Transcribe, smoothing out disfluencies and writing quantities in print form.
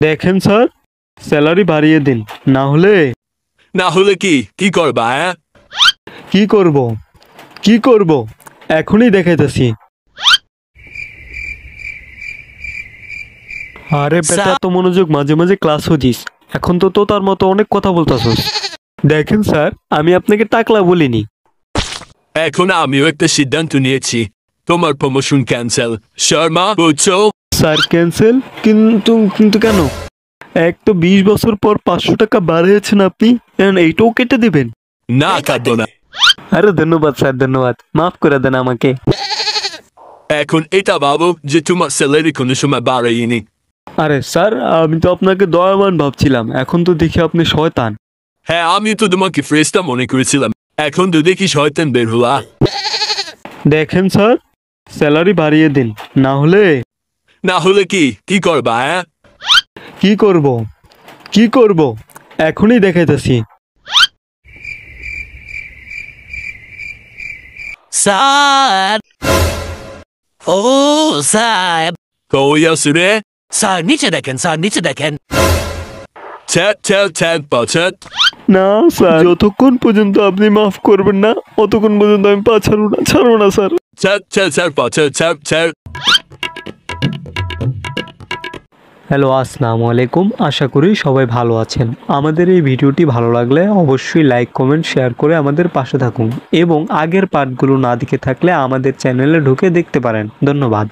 দেখেন sir, salary বাড়িয়ে দিন, না হলে না হলে কি করবা? কি করব কি করব এখনই দেখাইতেছি। আরে বেটা, তো মনোযোগ, মাঝে মাঝে ক্লাস হচ্ছিস, এখন তো তার মতো অনেক কথা বলতাছস। দেখেন স্যার, আমি আপনাকে টাকলা বলিনি। এখন আমিও একটা সিদ্ধান্ত নিয়েছি, তোমার প্রমোশন ক্যান্সেল। শর্মা, বুঝছো? Sir cancel? কিন্তু কিন্তু কেন? এক তো 20 বছর পর 500 টাকা বাড়িয়েছেন আপনি, এখন এইটাও কেটে দিবেন? না, কাঁদবো না। আরে ধন্যবাদ স্যার, ধন্যবাদ, মাফ করে দেন আমাকে। এখন এটা ভাবো যে তোমার স্যালারি কোনো সময় বাড়াইনি। আরে স্যার, আমি তো আপনাকে দয়াবান ভাবছিলাম, এখন তো দেখি আপনি শয়তান। হ্যাঁ, আমি তো তোমাকে ফ্রেস্টা মনে করেছিলাম, এখন তো দেখি শয়তান বের হলা। দেখেন স্যার, স্যালারি বাড়িয়ে দিন, না হলে কি করবা? কি করব এখনই দেখাইতেছি। স্যার, ও স্যার, কই আছো রে? স্যার নিচে দেখেন, স্যার নিচে দেখেন। বাচ্চা। না স্যার, যতক্ষণ পর্যন্ত আপনি মাফ করবেন না, অতক্ষণ পর্যন্ত আমি পা ছাড়বো না স্যার। বাচ্চা। হ্যালো, আসসালামু আলাইকুম, আশা করি সবাই ভালো আছেন। আমাদের এই ভিডিওটি ভালো লাগলে অবশ্যই লাইক, কমেন্ট, শেয়ার করে আমাদের পাশে থাকুন এবং আগের পার্টগুলো না দেখে থাকলে আমাদের চ্যানেলে ঢুকে দেখতে পারেন। ধন্যবাদ।